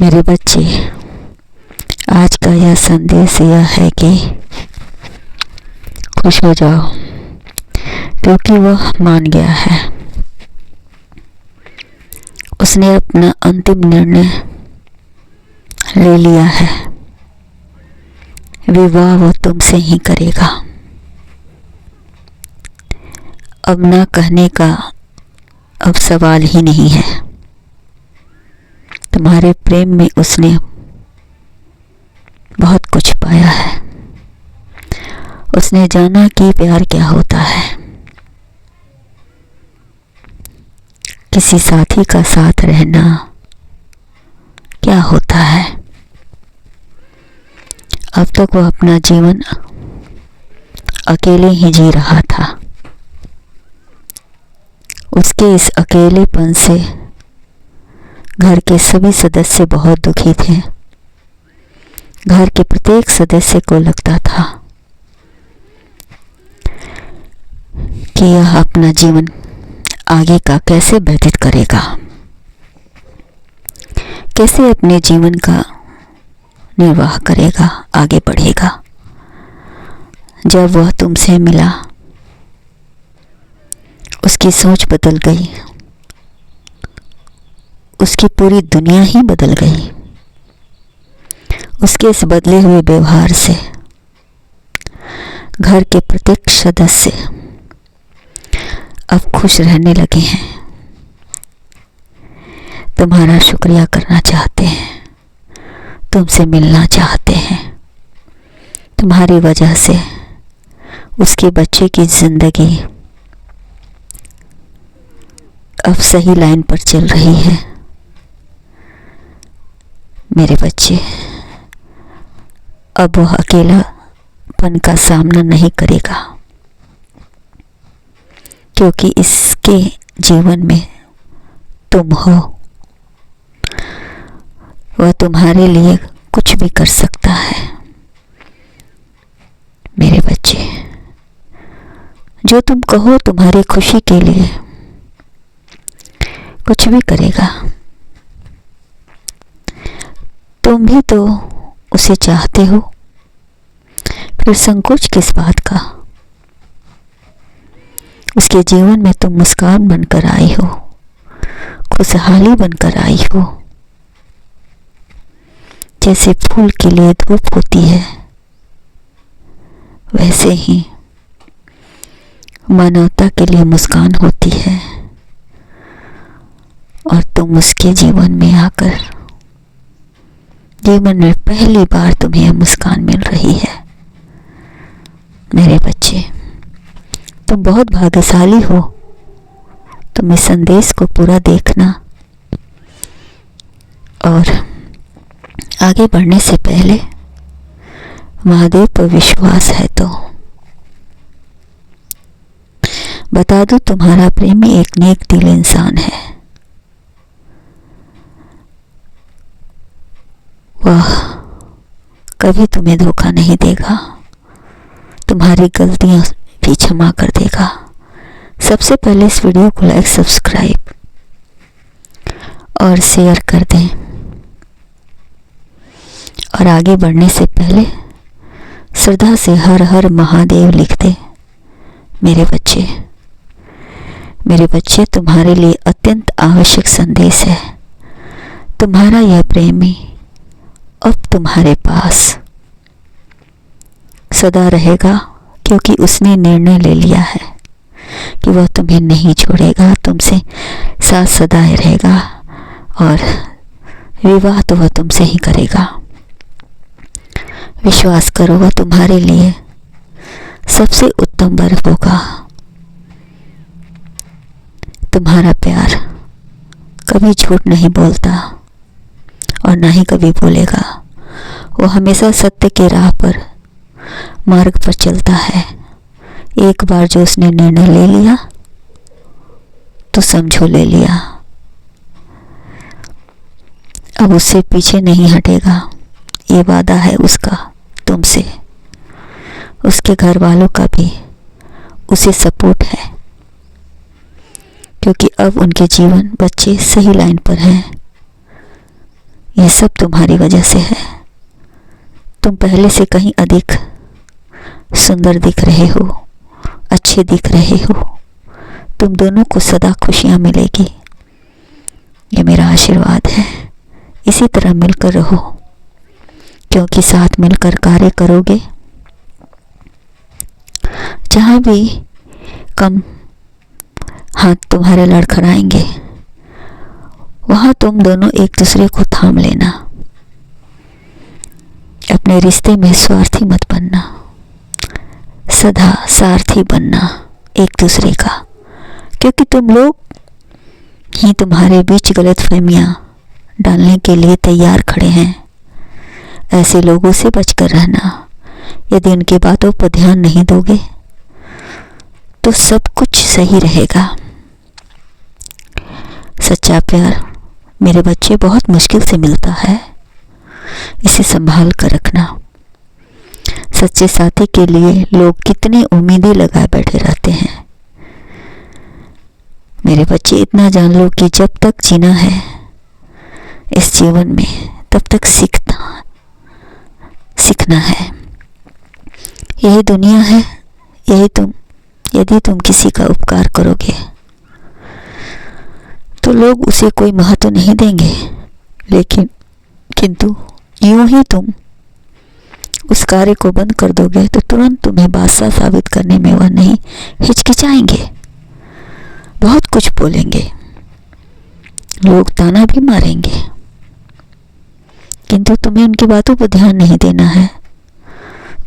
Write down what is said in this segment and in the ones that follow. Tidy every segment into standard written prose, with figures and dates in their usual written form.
मेरे बच्चे, आज का यह संदेश यह है कि खुश हो जाओ, क्योंकि वह मान गया है। उसने अपना अंतिम निर्णय ले लिया है। विवाह वो तुमसे ही करेगा। अब ना कहने का अब सवाल ही नहीं है। तुम्हारे प्रेम में उसने बहुत कुछ पाया है। उसने जाना कि प्यार क्या होता है, किसी साथी का साथ रहना क्या होता है। अब तक वह अपना जीवन अकेले ही जी रहा था। उसके इस अकेलेपन से घर के सभी सदस्य बहुत दुखी थे। घर के प्रत्येक सदस्य को लगता था कि यह अपना जीवन आगे का कैसे व्यतीत करेगा, कैसे अपने जीवन का निर्वाह करेगा, आगे बढ़ेगा। जब वह तुमसे मिला, उसकी सोच बदल गई। उसकी पूरी दुनिया ही बदल गई। उसके इस बदले हुए व्यवहार से घर के प्रत्येक सदस्य अब खुश रहने लगे हैं। तुम्हारा शुक्रिया करना चाहते हैं, तुमसे मिलना चाहते हैं। तुम्हारी वजह से उसके बच्चे की जिंदगी अब सही लाइन पर चल रही है। मेरे बच्चे, अब वह अकेलापन का सामना नहीं करेगा, क्योंकि इसके जीवन में तुम हो। वह तुम्हारे लिए कुछ भी कर सकता है। मेरे बच्चे, जो तुम कहो तुम्हारी खुशी के लिए कुछ भी करेगा। तुम भी तो उसे चाहते हो, फिर संकोच किस बात का। उसके जीवन में तुम मुस्कान बनकर आई हो, खुशहाली बनकर आई हो। जैसे फूल के लिए धूप होती है, वैसे ही मानवता के लिए मुस्कान होती है। और तुम उसके जीवन में आकर, जीवन में पहली बार तुम्हें यह मुस्कान मिल रही है। मेरे बच्चे, तुम बहुत भाग्यशाली हो। तुम इस संदेश को पूरा देखना और आगे बढ़ने से पहले महादेव पर विश्वास है तो बता दो, तुम्हारा प्रेमी एक नेक दिल इंसान है। वह कभी तुम्हें धोखा नहीं देगा। तुम्हारी गलतियां भी क्षमा कर देगा। सबसे पहले इस वीडियो को लाइक, सब्सक्राइब और शेयर कर दें। और आगे बढ़ने से पहले श्रद्धा से हर हर महादेव लिख दें। मेरे बच्चे, तुम्हारे लिए अत्यंत आवश्यक संदेश है। तुम्हारा यह प्रेमी अब तुम्हारे पास सदा रहेगा, क्योंकि उसने निर्णय ले लिया है कि वह तुम्हें नहीं छोड़ेगा, तुमसे साथ सदा रहेगा। और विवाह तो वह तुमसे ही करेगा। विश्वास करो, वह तुम्हारे लिए सबसे उत्तम वर होगा। तुम्हारा प्यार कभी झूठ नहीं बोलता और ना ही कभी बोलेगा। वो हमेशा सत्य के राह पर, मार्ग पर चलता है। एक बार जो उसने निर्णय ले लिया तो समझो ले लिया। अब उससे पीछे नहीं हटेगा। ये वादा है उसका तुमसे। उसके घर वालों का भी उसे सपोर्ट है, क्योंकि अब उनके जीवन बच्चे सही लाइन पर हैं। ये सब तुम्हारी वजह से है। तुम पहले से कहीं अधिक सुंदर दिख रहे हो, अच्छे दिख रहे हो। तुम दोनों को सदा खुशियाँ मिलेगी, ये मेरा आशीर्वाद है। इसी तरह मिलकर रहो, क्योंकि साथ मिलकर कार्य करोगे, जहाँ भी कम हाथ तुम्हारे लड़खड़ाएंगे वहाँ तुम दोनों एक दूसरे को थाम लेना। अपने रिश्ते में स्वार्थी मत बनना, सदा सारथी बनना एक दूसरे का, क्योंकि तुम लोग ही तुम्हारे बीच गलतफहमियां डालने के लिए तैयार खड़े हैं। ऐसे लोगों से बचकर रहना। यदि उनकी बातों पर ध्यान नहीं दोगे तो सब कुछ सही रहेगा। सच्चा प्यार मेरे बच्चे बहुत मुश्किल से मिलता है, इसे संभाल कर रखना। सच्चे साथी के लिए लोग कितनी उम्मीदें लगाए बैठे रहते हैं। मेरे बच्चे, इतना जान लो कि जब तक जीना है इस जीवन में, तब तक सीखना है। यही दुनिया है, यदि तुम किसी का उपकार करोगे तो लोग उसे कोई महत्व नहीं देंगे, किंतु यूं ही तुम उस कार्य को बंद कर दोगे तो तुरंत तुम्हें बादशाह साबित करने में वह नहीं हिचकिचाएंगे। बहुत कुछ बोलेंगे, लोग ताना भी मारेंगे, किंतु तुम्हें उनकी बातों पर ध्यान नहीं देना है।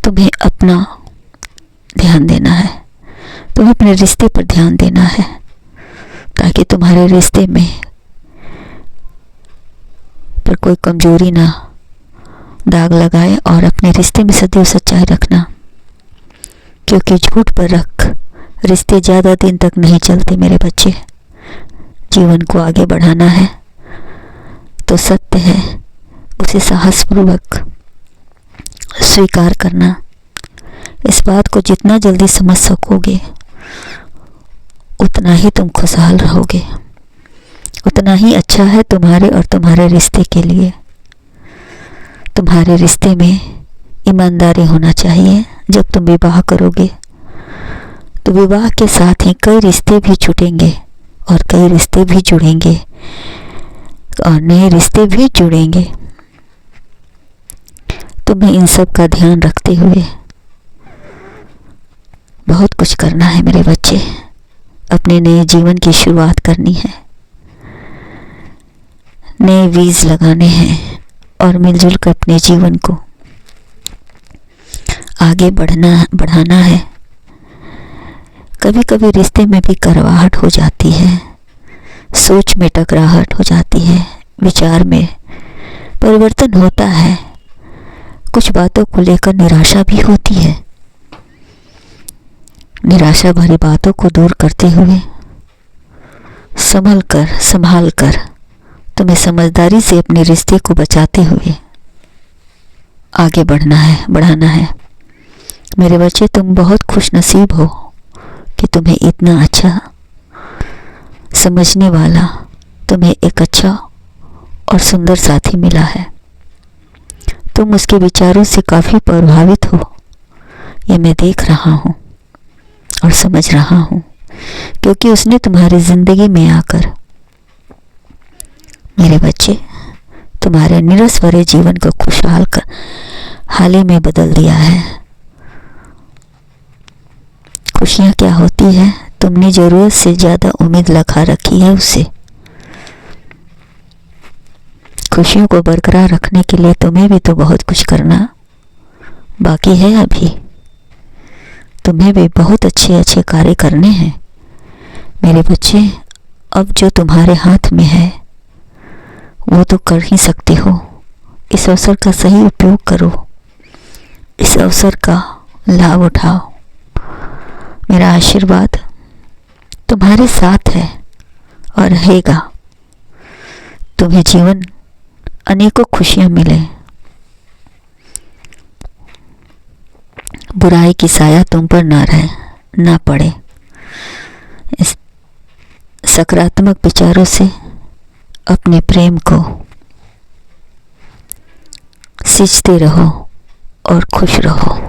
तुम्हें अपना ध्यान देना है, तुम्हें अपने रिश्ते पर ध्यान देना है, ताकि तुम्हारे रिश्ते में पर कोई कमजोरी ना दाग लगाए, और अपने रिश्ते में सदैव सच्चाई रखना, क्योंकि झूठ पर रख रिश्ते ज़्यादा दिन तक नहीं चलते। मेरे बच्चे, जीवन को आगे बढ़ाना है तो सत्य है उसे साहसपूर्वक स्वीकार करना। इस बात को जितना जल्दी समझ सकोगे उतना ही तुम खुशहाल रहोगे, उतना ही अच्छा है तुम्हारे और तुम्हारे रिश्ते के लिए। तुम्हारे रिश्ते में ईमानदारी होना चाहिए। जब तुम विवाह करोगे तो विवाह के साथ ही कई रिश्ते भी छूटेंगे और कई रिश्ते भी जुड़ेंगे और नए रिश्ते भी जुड़ेंगे। तुम्हें इन सब का ध्यान रखते हुए बहुत कुछ करना है मेरे बच्चे। अपने नए जीवन की शुरुआत करनी है, नए बीज लगाने हैं और मिलजुल कर अपने जीवन को आगे बढ़ाना है। कभी कभी रिश्ते में भी कड़वाहट हो जाती है, सोच में टकराहट हो जाती है, विचार में परिवर्तन होता है, कुछ बातों को लेकर निराशा भी होती है। निराशा भरी बातों को दूर करते हुए संभाल कर तुम्हें समझदारी से अपने रिश्ते को बचाते हुए आगे बढ़ाना है। मेरे बच्चे, तुम बहुत खुश नसीब हो कि तुम्हें इतना अच्छा समझने वाला, तुम्हें एक अच्छा और सुंदर साथी मिला है। तुम उसके विचारों से काफ़ी प्रभावित हो, ये मैं देख रहा हूँ और समझ रहा हूँ, क्योंकि उसने तुम्हारी ज़िंदगी में आकर मेरे बच्चे तुम्हारे नीरस भरे जीवन को खुशहाल कर हाल ही में बदल दिया है। खुशियाँ क्या होती है? तुमने ज़रूरत से ज़्यादा उम्मीद लगा रखी है उससे। खुशियों को बरकरार रखने के लिए तुम्हें भी तो बहुत कुछ करना बाकी है। अभी तुम्हें भी बहुत अच्छे कार्य करने हैं मेरे बच्चे। अब जो तुम्हारे हाथ में है वो तो कर ही सकते हो। इस अवसर का सही उपयोग करो, इस अवसर का लाभ उठाओ। मेरा आशीर्वाद तुम्हारे साथ है और रहेगा। तुम्हें जीवन अनेकों खुशियाँ मिले, बुराई की साया तुम पर ना पड़े। इस सकारात्मक विचारों से अपने प्रेम को सिंचते रहो और खुश रहो।